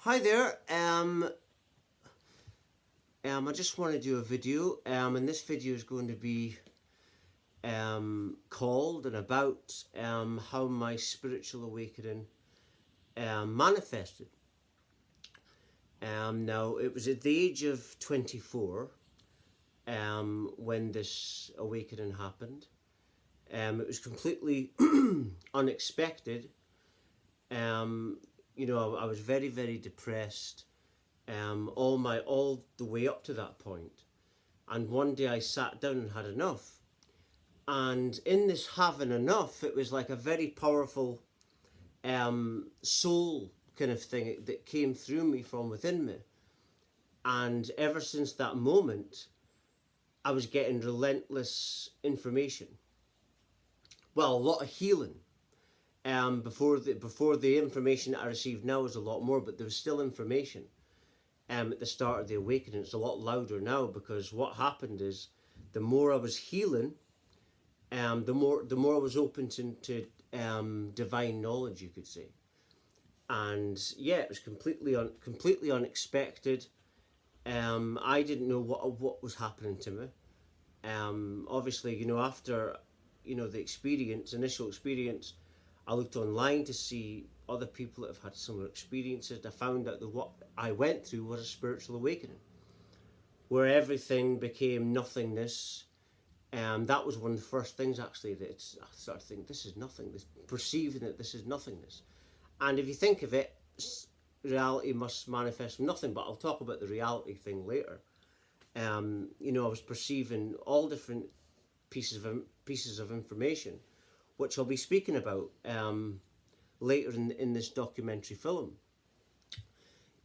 Hi there. I just want to do a video. And this video is going to be called and about how my spiritual awakening manifested. Now it was at the age of 24 when this awakening happened. It was completely unexpected. I was very, very depressed. All the way up to that point, and one day I sat down and had enough. And in this having enough, it was like a very powerful soul kind of thing that came through me from within me. And ever since that moment, I was getting relentless information. Well, a lot of healing. Before the information that I received now was a lot more, but there was still information. At the start of the awakening, it's a lot louder now, because what happened is the more I was healing, the more I was open to divine knowledge, you could say. And yeah, it was completely unexpected. I didn't know what was happening to me. Obviously, after the initial experience, I looked online to see other people that have had similar experiences. I found out that what I went through was a spiritual awakening, where everything became nothingness. That was one of the first things, actually, that I started thinking, this is nothing, perceiving that this is nothingness. And if you think of it, reality must manifest from nothing, but I'll talk about the reality thing later. I was perceiving all different pieces of information, which I'll be speaking about later in this documentary film.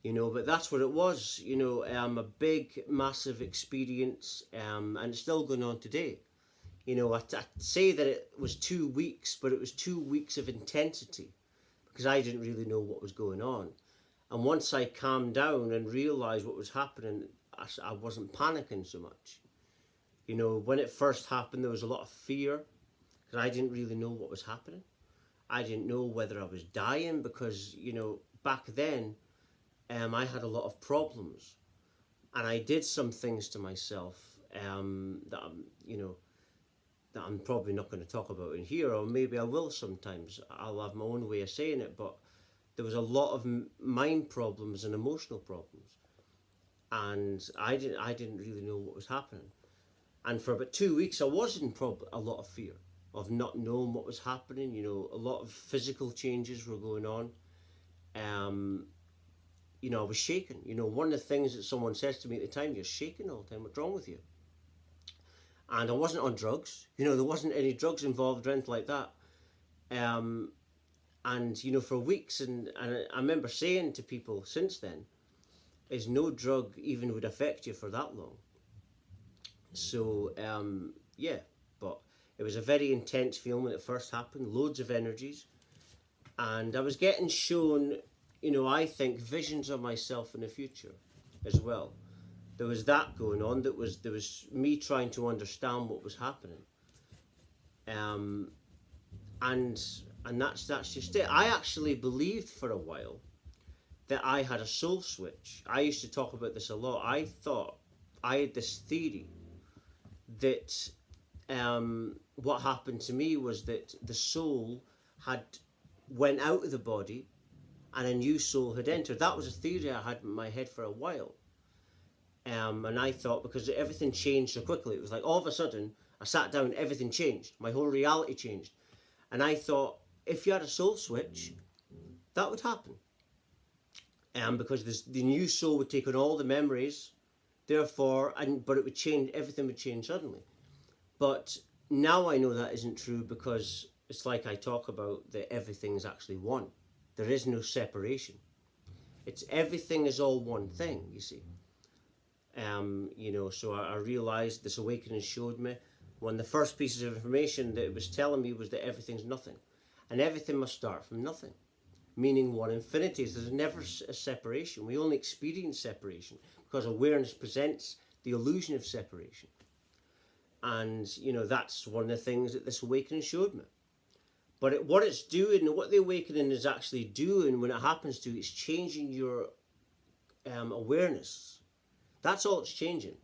But that's what it was. A big, massive experience, and it's still going on today. I'd say that it was 2 weeks, but it was 2 weeks of intensity, because I didn't really know what was going on. And once I calmed down and realised what was happening, I wasn't panicking so much. When it first happened, there was a lot of fear, because I didn't really know what was happening. I didn't know whether I was dying, because, back then, I had a lot of problems. And I did some things to myself that I'm probably not going to talk about in here, or maybe I will sometimes. I'll have my own way of saying it, but there was a lot of mind problems and emotional problems. And I didn't really know what was happening. And for about 2 weeks, I was in a lot of fear of not knowing what was happening. A lot of physical changes were going on. I was shaking. One of the things that someone says to me at the time, you're shaking all the time, what's wrong with you? And I wasn't on drugs. There wasn't any drugs involved or anything like that. For weeks, and I remember saying to people since then, is no drug even would affect you for that long. So, yeah, but it was a very intense feeling when it first happened, loads of energies. And I was getting shown, I think, visions of myself in the future as well. There was that going on. There was me trying to understand what was happening. And that's just it. I actually believed for a while that I had a soul switch. I used to talk about this a lot. I thought I had this theory that what happened to me was that the soul had went out of the body and a new soul had entered. That was a theory I had in my head for a while. And I thought, because everything changed so quickly, it was like all of a sudden I sat down, everything changed. My whole reality changed. And I thought, if you had a soul switch, that would happen. Because the new soul would take on all the memories, therefore, but it would change, everything would change suddenly. But now I know that isn't true, because it's like I talk about, that everything is actually one. There is no separation. Everything is all one thing, you see. So I realised, this awakening showed me, one of the first pieces of information that it was telling me was that everything's nothing. And everything must start from nothing. Meaning one infinity. There's never a separation. We only experience separation because awareness presents the illusion of separation. And, that's one of the things that this awakening showed me. But what it's doing, what the awakening is actually doing when it happens to you, it's changing your awareness. That's all it's changing.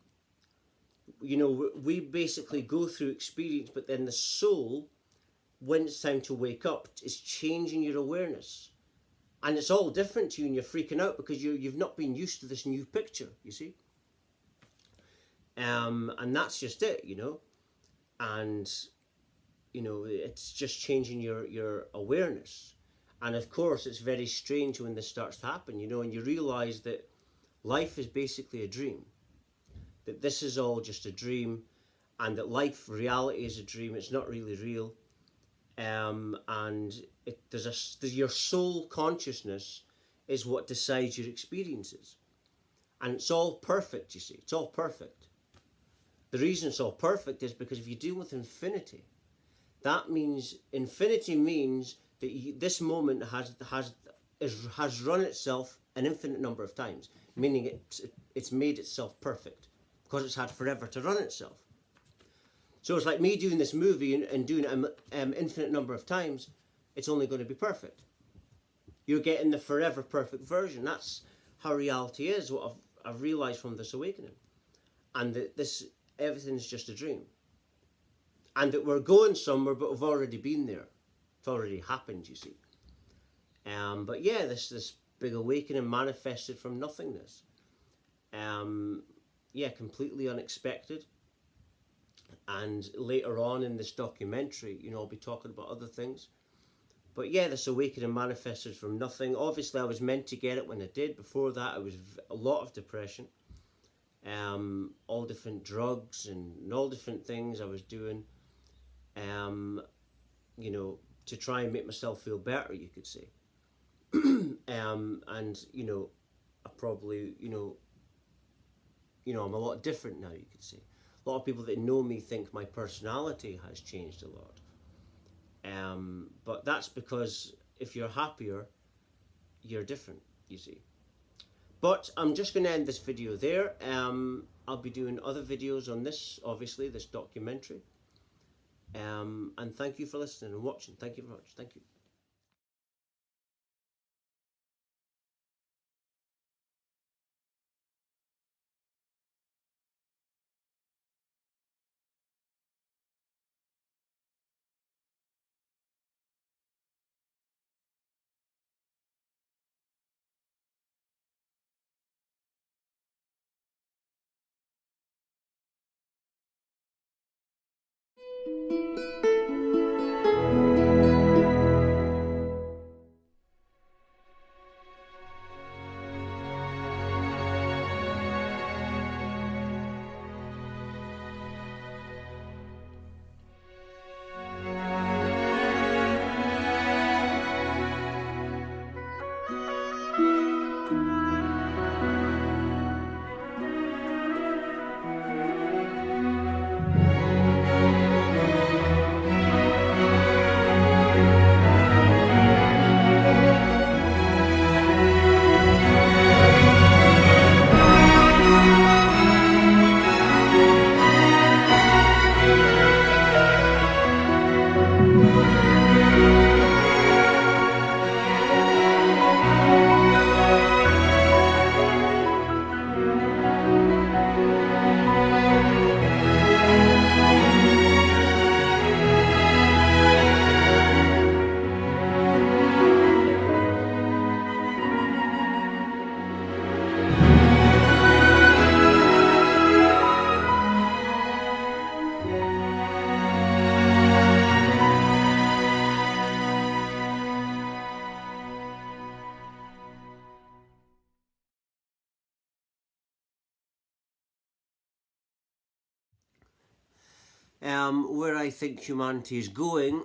You know, we basically go through experience, but then the soul, when it's time to wake up, is changing your awareness. And it's all different to you, and you're freaking out because you've not been used to this new picture, you see. And that's just it, you know. And, you know, it's just changing your awareness. And of course, it's very strange when this starts to happen, you know, and you realize that life is basically a dream. That this is all just a dream, and that life, reality is a dream. It's not really real. And your soul consciousness is what decides your experiences. And it's all perfect, you see. It's all perfect. The reason it's all perfect is because if you deal with infinity, that means, infinity means that this moment has run itself an infinite number of times, meaning it's made itself perfect because it's had forever to run itself. So it's like me doing this movie and doing it an infinite number of times. It's only going to be perfect. You're getting the forever perfect version. That's how reality is, what I've realized from this awakening. And that everything's just a dream. And that we're going somewhere, but we've already been there. It's already happened, you see. But yeah, this big awakening manifested from nothingness. Yeah, completely unexpected. And later on in this documentary, you know, I'll be talking about other things. But yeah, this awakening manifested from nothing. Obviously, I was meant to get it when I did. Before that, it was a lot of depression. All different drugs and all different things I was doing. You know, to try and make myself feel better, you could say. And, you know, I probably, you know, I'm a lot different now, you could say. A lot of people that know me think my personality has changed a lot. But that's because if you're happier, you're different, you see. But I'm just going to end this video there. I'll be doing other videos on this, obviously, this documentary. And thank you for listening and watching. Thank you very much. Thank you. Where I think humanity is going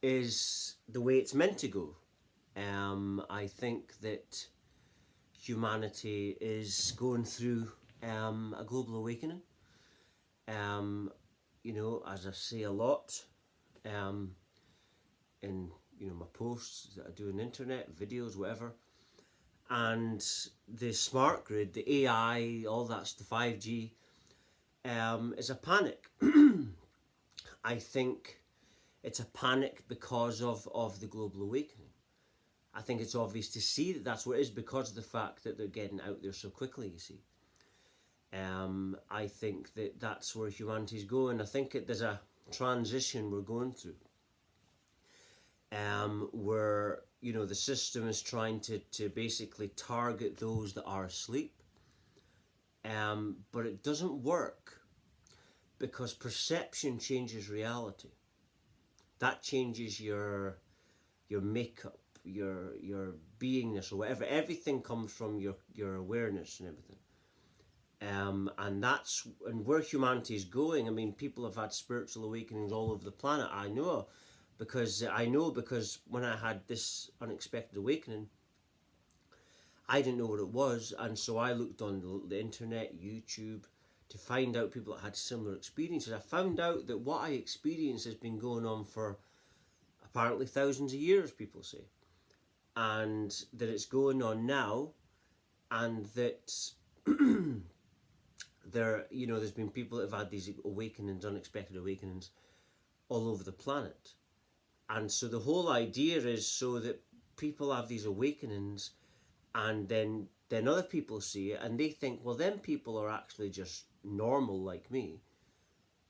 is the way it's meant to go. I think that humanity is going through a global awakening. You know, as I say a lot in my posts that I do on the internet, videos, whatever, and the smart grid, the AI, all that's the 5G. Is a panic. I think it's a panic because of the global awakening. I think it's obvious to see that that's what it is because of the fact that they're getting out there so quickly, you see. I think that that's where humanity's going. I think there's a transition we're going through, where, you know, the system is trying to basically target those that are asleep, but it doesn't work because perception changes reality. That changes your makeup, your beingness or whatever. Everything comes from your awareness and everything. And where humanity is going. I mean, people have had spiritual awakenings all over the planet. I know because when I had this unexpected awakening, I didn't know what it was, and so I looked on the internet, YouTube, to find out people that had similar experiences. I found out that what I experienced has been going on for apparently thousands of years, people say, and that it's going on now, and that there's been people that have had these awakenings, unexpected awakenings, all over the planet. And so the whole idea is so that people have these awakenings, and then other people see it and they think, well, them people are actually just normal like me.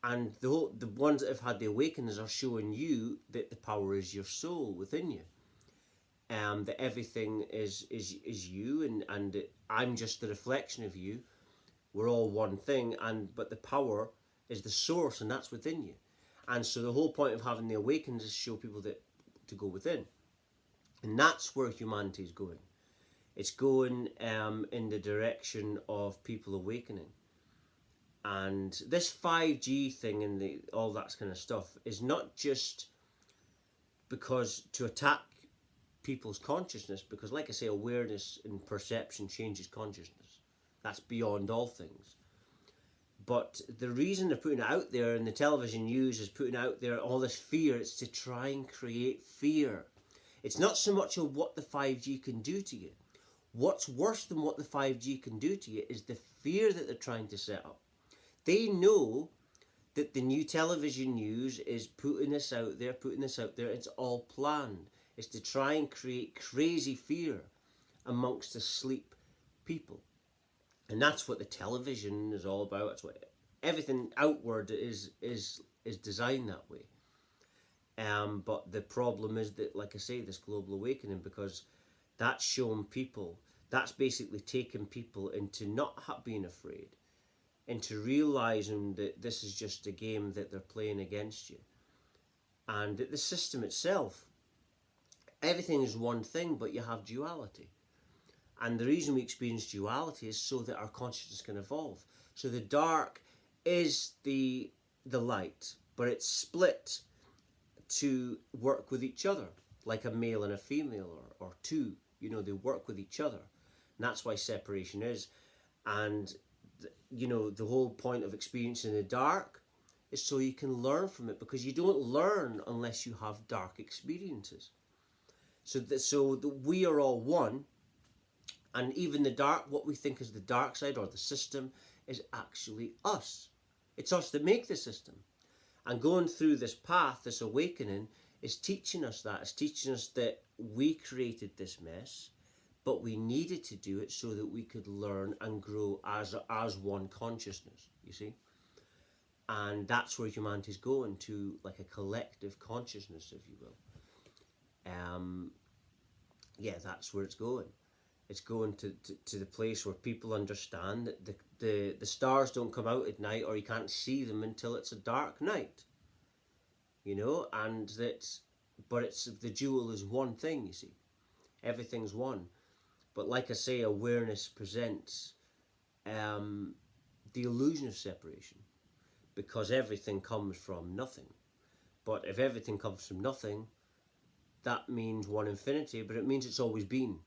And the ones that have had the awakenings are showing you that the power is your soul within you. That everything is you, and that I'm just the reflection of you. We're all one thing, but the power is the source, and that's within you. And so the whole point of having the awakenings is to show people that to go within. And that's where humanity is going. It's going in the direction of people awakening. And this 5G thing and all that kind of stuff is not just because to attack people's consciousness, because like I say, awareness and perception changes consciousness. That's beyond all things. But the reason they're putting it out there, and the television news is putting out there all this fear, it's to try and create fear. It's not so much of what the 5G can do to you. What's worse than what the 5G can do to you is the fear that they're trying to set up. They know that the new television news is putting this out there. It's all planned. It's to try and create crazy fear amongst asleep people. And that's what the television is all about. That's what everything outward is designed that way. But the problem is that, like I say, this global awakening, because that's shown people, that's basically taken people into not being afraid, into realizing that this is just a game that they're playing against you. And that the system itself, everything is one thing, but you have duality. And the reason we experience duality is so that our consciousness can evolve. So the dark is the light, but it's split to work with each other, like a male and a female, or two. They work with each other. And that's why separation is. And, the whole point of experiencing the dark is so you can learn from it, because you don't learn unless you have dark experiences. So we are all one. And even the dark, what we think is the dark side or the system, is actually us. It's us that make the system. And going through this path, this awakening, is teaching us that. It's teaching us that we created this mess, but we needed to do it so that we could learn and grow as one consciousness, you see. And that's where humanity's going, to like a collective consciousness, if you will. That's where it's going. It's going to the place where people understand that the stars don't come out at night, or you can't see them until it's a dark night. And but the jewel is one thing, you see. Everything's one. But like I say, awareness presents the illusion of separation, because everything comes from nothing. But if everything comes from nothing, that means one infinity, but it means it's always been.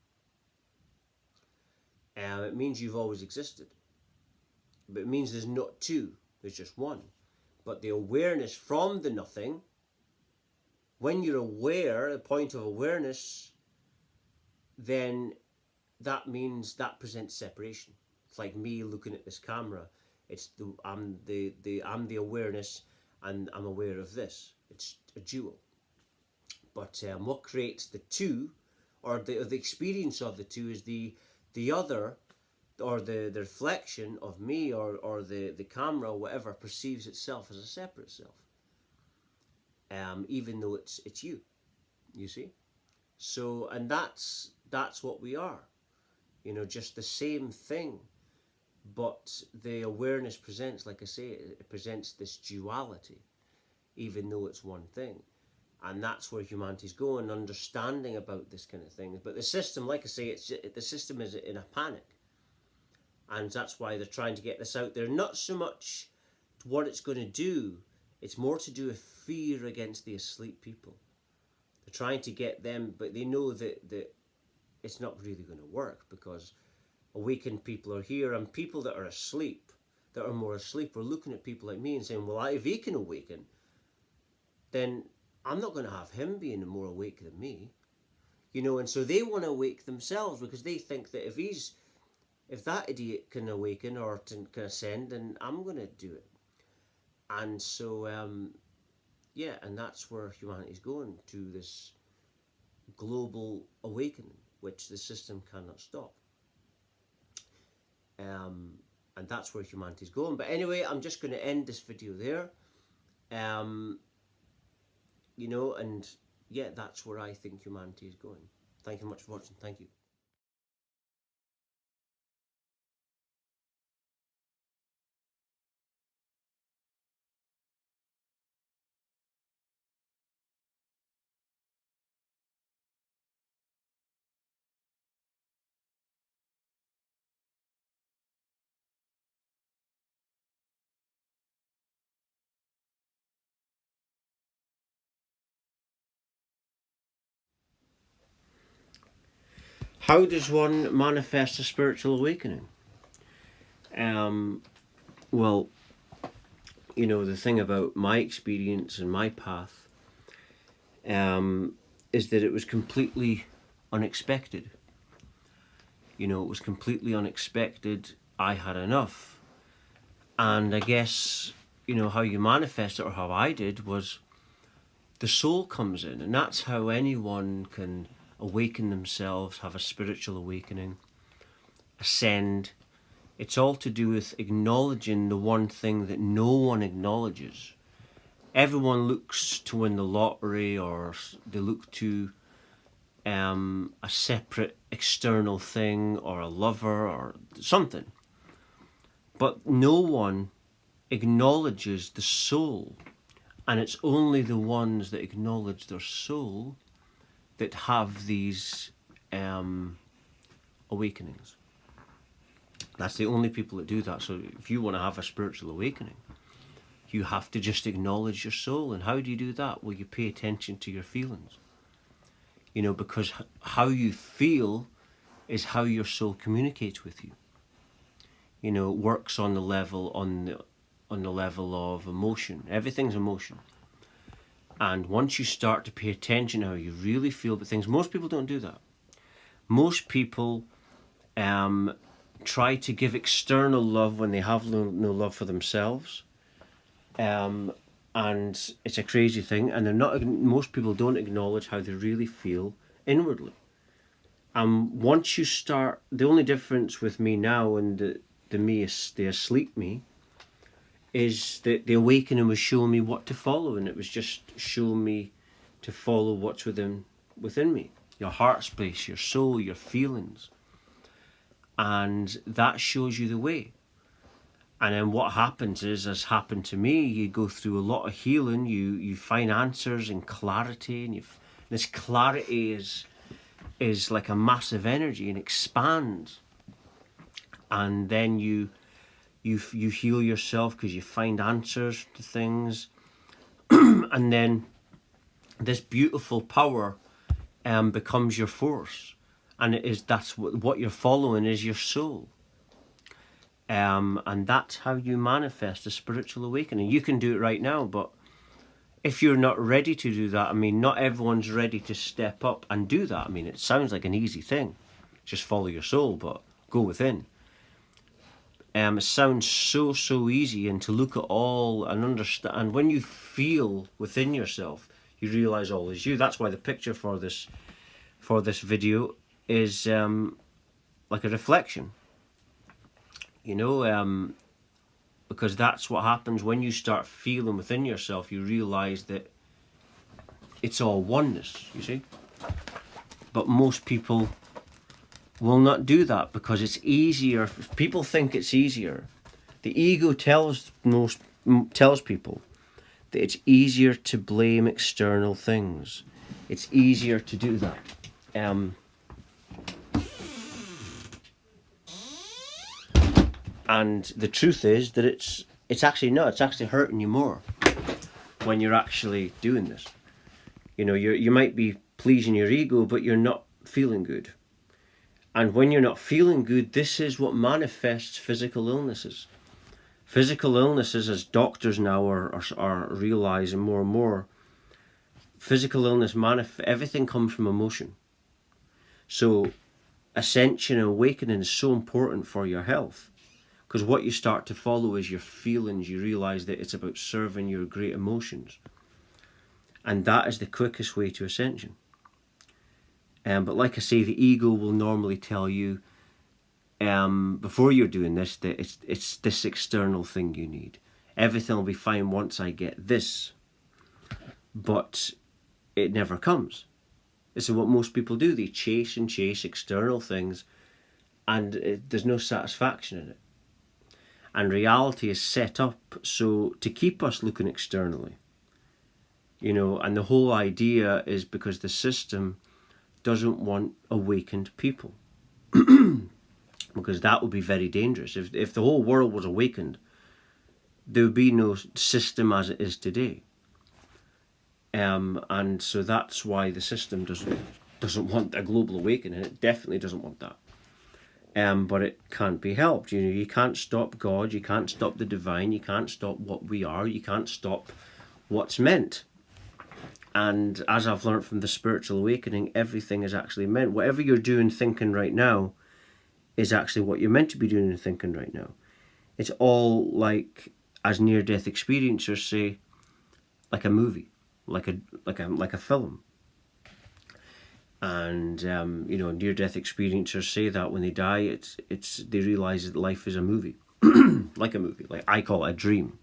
It means you've always existed. But it means there's not two, there's just one. But the awareness from the nothing, when you're aware, the point of awareness, then that means that presents separation. It's like me looking at this camera. I'm the awareness, and I'm aware of this. It's a jewel. But what creates the two, or the experience of the two is the other, or the reflection of me, or the camera or whatever perceives itself as a separate self, even though it's you. You see? So, and that's what we are, just the same thing, but the awareness presents, like I say, it presents this duality, even though it's one thing. And that's where humanity's going, understanding about this kind of thing. But the system, like I say, the system is in a panic, and that's why they're trying to get this out there. Not so much what it's going to do, it's more to do with fear against the asleep people. They're trying to get them, but they know that it's not really going to work, because awakened people are here, and people that are asleep, that are more asleep, are looking at people like me and saying, well, if he can awaken, then I'm not going to have him being more awake than me. And so they want to awake themselves, because they think that if that idiot can awaken or can ascend, then I'm going to do it. And so, and that's where humanity's going, to this global awakening, which the system cannot stop. And that's where humanity's going. But anyway, I'm just going to end this video there. And that's where I think humanity is going. Thank you much for watching. Thank you. How does one manifest a spiritual awakening? Well, the thing about my experience and my path is that it was completely unexpected. It was completely unexpected. I had enough. And I guess, how you manifest it, or how I did, was the soul comes in, and that's how anyone can awaken themselves, have a spiritual awakening, ascend. It's all to do with acknowledging the one thing that no one acknowledges. Everyone looks to win the lottery, or they look to a separate external thing, or a lover, or something. But no one acknowledges the soul. And it's only the ones that acknowledge their soul that have these awakenings. That's the only people that do that. So if you want to have a spiritual awakening, you have to just acknowledge your soul. And how do you do that? Well, you pay attention to your feelings. Because how you feel is how your soul communicates with you. It works on the level of emotion. Everything's emotion. And once you start to pay attention to how you really feel about things, most people don't do that. Most people try to give external love when they have no love for themselves. And it's a crazy thing. And most people don't acknowledge how they really feel inwardly. Once you start, the only difference with me now and the asleep me, is that the awakening was showing me what to follow, and it was just showing me to follow what's within me, your heart space, your soul, your feelings, and that shows you the way. And then what happens is, as happened to me, you go through a lot of healing, you find answers and clarity, and this clarity is like a massive energy and expands, and then you heal yourself because you find answers to things. And then this beautiful power becomes your force, and that's what you're following is your soul. And that's how you manifest a spiritual awakening. You can do it right now, but if you're not ready to do that, not everyone's ready to step up and do that. It sounds like an easy thing, just follow your soul, but go within. It sounds so easy, and to look at all and understand. And when you feel within yourself, you realize all is you. That's why the picture for this for this video is like a reflection, you know, because that's what happens when you start feeling within yourself. You realize that it's all oneness, you see. But most people will not do that because it's easier. People think it's easier. The ego tells people that it's easier to blame external things. It's easier to do that. And the truth is that it's actually not. It's actually hurting you more when you're actually doing this. You know, you might be pleasing your ego, but you're not feeling good. And when you're not feeling good, this is what manifests physical illnesses. Physical illnesses, as doctors now are realizing more and more, physical illness, everything comes from emotion. So ascension and awakening is so important for your health, because what you start to follow is your feelings. You realize that it's about serving your great emotions. And that is the quickest way to ascension. But like I say, the ego will normally tell you before you're doing this that it's this external thing you need. Everything will be fine once I get this. But it never comes. This is what most people do. They chase and chase external things, and there's no satisfaction in it. And reality is set up so to keep us looking externally. You know, and the whole idea is because the system doesn't want awakened people. Because that would be very dangerous. If the whole world was awakened, there would be no system as it is today. And so that's why the system doesn't want a global awakening. It definitely doesn't want that. But it can't be helped. You know, you can't stop God. You can't stop the divine. You can't stop what we are. You can't stop what's meant. And as I've learned from the spiritual awakening, everything is actually meant. Whatever you're doing, thinking right now, is actually what you're meant to be doing and thinking right now. It's all like, as near-death experiencers say, like a movie, like a film. And you know, near-death experiencers say that when they die, they realize that life is a movie, like a movie. Like I call it a dream.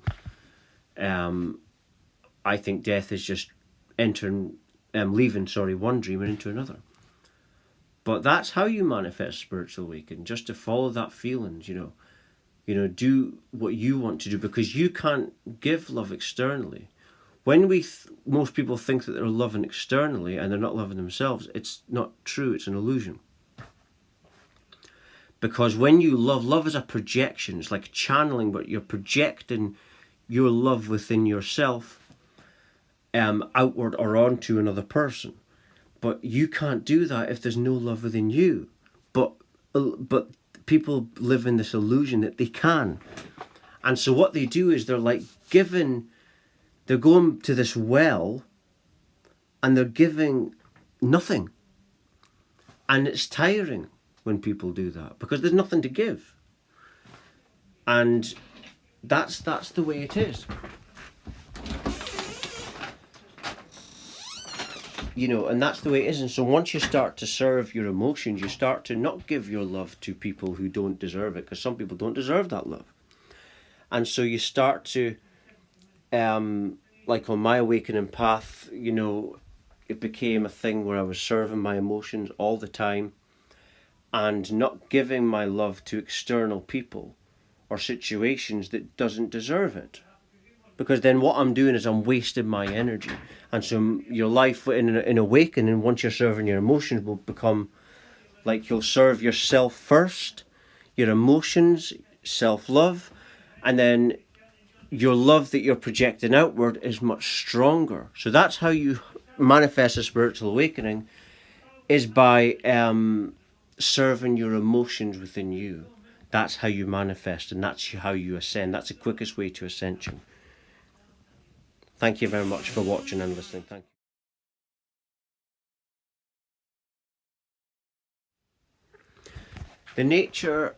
I think death is just leaving one dream and into another. But that's how you manifest spiritual awakening, just to follow that feelings, you know, do what you want to do, because you can't give love externally. When most people think that they're loving externally and they're not loving themselves, it's not true, it's an illusion. Because when you love is a projection, it's like channeling, but you're projecting your love within yourself outward or onto another person. But you can't do that if there's no love within you. But people live in this illusion that they can. And so what they do is they're going to this well and they're giving nothing. And it's tiring when people do that because there's nothing to give. And that's the way it is. You know, and that's the way it is. And so once you start to serve your emotions, you start to not give your love to people who don't deserve it, because some people don't deserve that love. And so you start to, like on my awakening path, you know, it became a thing where I was serving my emotions all the time and not giving my love to external people or situations that doesn't deserve it. Because then what I'm doing is I'm wasting my energy. And so your life in awakening, once you're serving your emotions, will become like you'll serve yourself first, your emotions, self-love, and then your love that you're projecting outward is much stronger. So that's how you manifest a spiritual awakening, is by serving your emotions within you. That's how you manifest, and that's how you ascend. That's the quickest way to ascension. Thank you very much for watching and listening. Thank you. The nature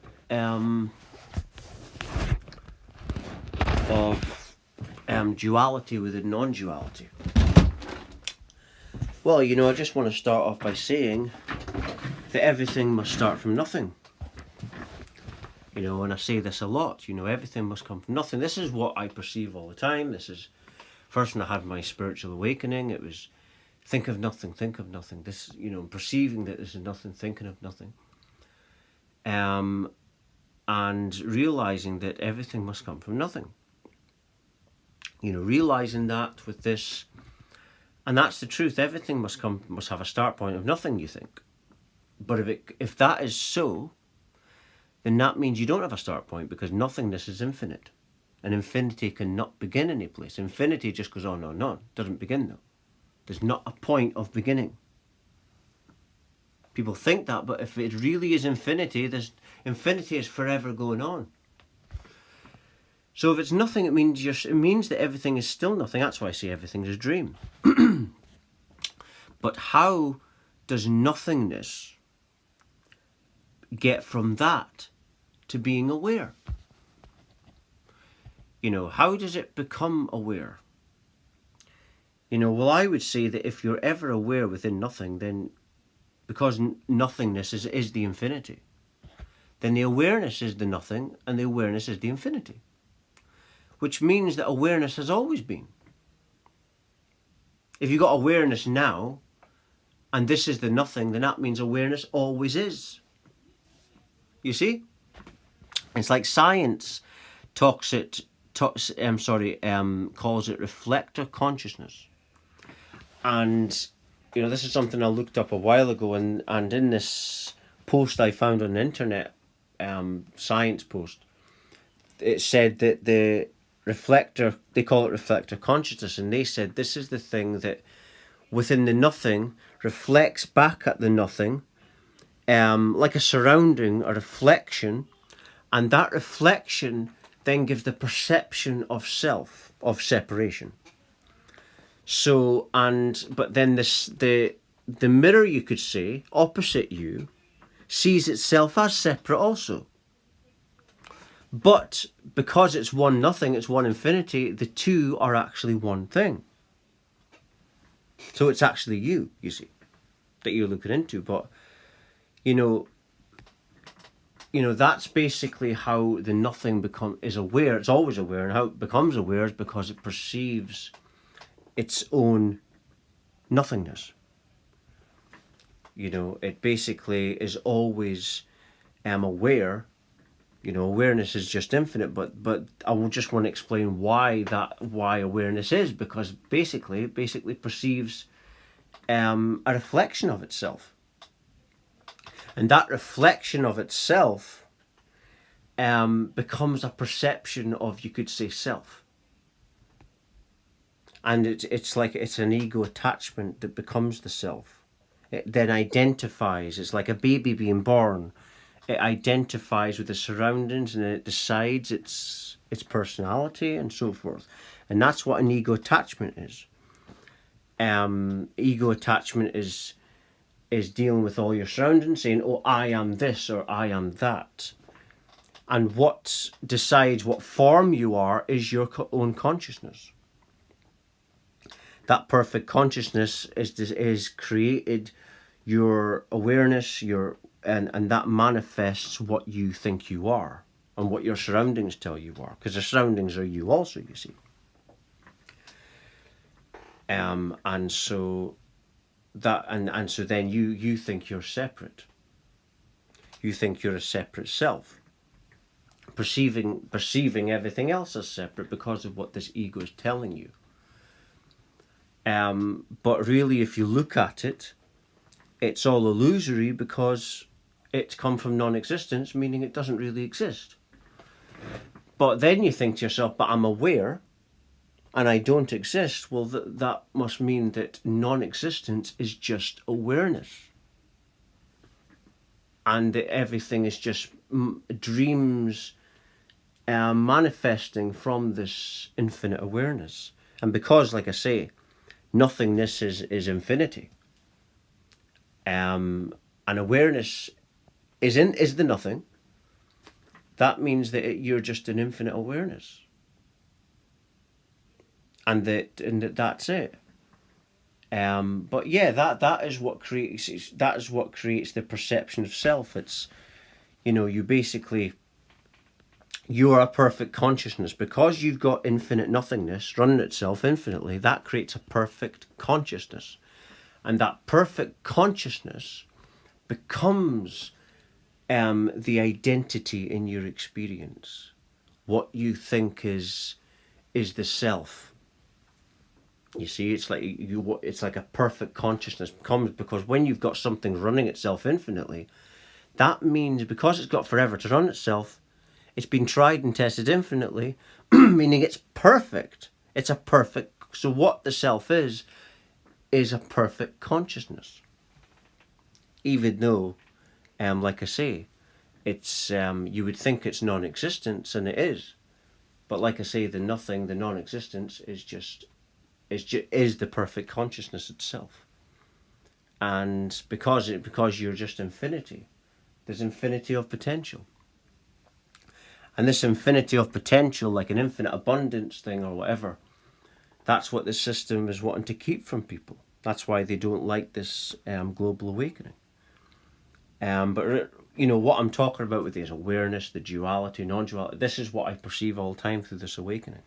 of duality within non-duality. Well, I just want to start off by saying that everything must start from nothing. And I say this a lot, everything must come from nothing. This is what I perceive all the time. This is first when I had my spiritual awakening, it was think of nothing, think of nothing. This, perceiving that this is nothing, thinking of nothing. And realizing that everything must come from nothing. Realizing that with this, and that's the truth. Everything must have a start point of nothing, you think. But if that is so, then that means you don't have a start point, because nothingness is infinite. And infinity cannot begin any place. Infinity just goes on and on. It doesn't begin though. There's not a point of beginning. People think that, but if it really is infinity, infinity is forever going on. So if it's nothing, it means that everything is still nothing. That's why I say everything is a dream. But how does nothingness get from that to being aware? How does it become aware? Well, I would say that if you're ever aware within nothing, then because nothingness is the infinity, then the awareness is the nothing and the awareness is the infinity, which means that awareness has always been. If you got awareness now and this is the nothing, then that means awareness always is. You see? It's like science calls it reflector consciousness. And this is something I looked up a while ago, and in this post I found on the internet, science post, it said that the reflector, they call it reflector consciousness, and they said this is the thing that within the nothing reflects back at the nothing, like a surrounding, a reflection, and that reflection then gives the perception of self, of separation. So, but then the mirror, you could say, opposite you, sees itself as separate also. But because it's one nothing, it's one infinity, the two are actually one thing. So it's actually you see, that you're looking into. But, that's basically how the nothing is aware. It's always aware, and how it becomes aware is because it perceives its own nothingness. It basically is always aware. Awareness is just infinite, but I will just want to explain why awareness is, because basically it perceives a reflection of itself. And that reflection of itself becomes a perception of, you could say, self. And it's like it's an ego attachment that becomes the self. It then identifies. It's like a baby being born. It identifies with the surroundings, and it decides its personality and so forth. And that's what an ego attachment is. Ego attachment is dealing with all your surroundings, saying, oh, I am this or I am that. And what decides what form you are is your own consciousness. That perfect consciousness is created your awareness, and that manifests what you think you are and what your surroundings tell you are, because the surroundings are you also, you see. And so then you think you're separate. You think you're a separate self, perceiving everything else as separate because of what this ego is telling you. But really, if you look at it, it's all illusory, because it's come from non-existence, meaning it doesn't really exist. But then you think to yourself, but I'm aware and I don't exist. Well, that must mean that non-existence is just awareness, and that everything is just dreams manifesting from this infinite awareness. And because, like I say, nothingness is infinity, and awareness is the nothing, that means that you're just an infinite awareness, and that's it. But yeah, that is what creates the perception of self. It's, you basically, you are a perfect consciousness because you've got infinite nothingness running itself infinitely. That creates a perfect consciousness, and that perfect consciousness becomes the identity in your experience. What you think is the self. You see, it's like it's like a perfect consciousness comes because when you've got something running itself infinitely, that means because it's got forever to run itself, it's been tried and tested infinitely, meaning it's perfect. It's a perfect. So what the self is a perfect consciousness. Even though, like I say, it's you would think it's non-existence, and it is. But like I say, the nothing, the non-existence is the perfect consciousness itself. And because you're just infinity, there's infinity of potential. And this infinity of potential, like an infinite abundance thing or whatever, that's what the system is wanting to keep from people. That's why they don't like this global awakening. But what I'm talking about with this awareness, the duality, non-duality, this is what I perceive all the time through this awakening.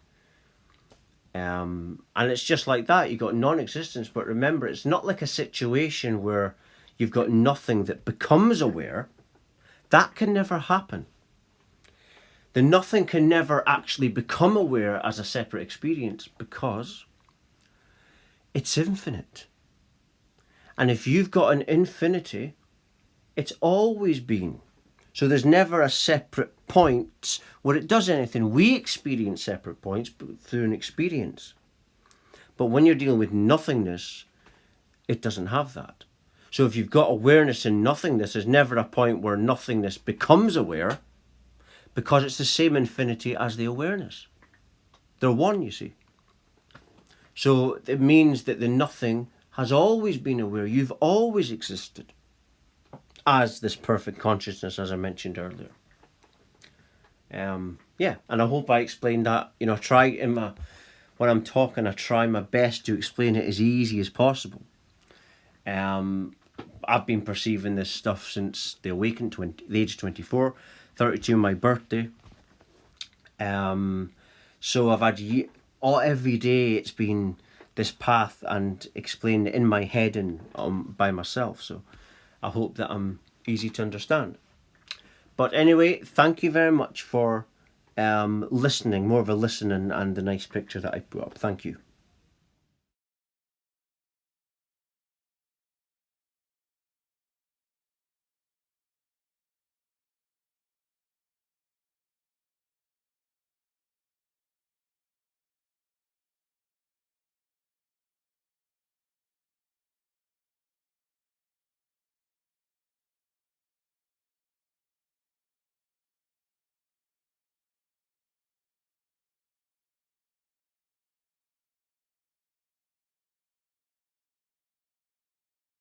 And it's just like that. You've got non-existence, but remember, it's not like a situation where you've got nothing that becomes aware. That can never happen. The nothing can never actually become aware as a separate experience because it's infinite. And if you've got an infinity, it's always been. So there's never a separate point where it does anything. We experience separate points through an experience. But when you're dealing with nothingness, it doesn't have that. So if you've got awareness in nothingness, there's never a point where nothingness becomes aware because it's the same infinity as the awareness. They're one, you see. So it means that the nothing has always been aware. You've always existed as this perfect consciousness, as I mentioned earlier. Yeah, and I hope I explained that. When I'm talking, I try my best to explain it as easy as possible. I've been perceiving this stuff since the awakened, the age of 24, 32 my birthday. So I've had every day it's been this path and explained it in my head and by myself. So I hope that I'm easy to understand. But anyway, thank you very much for listening, more of a listening and the nice picture that I put up. Thank you.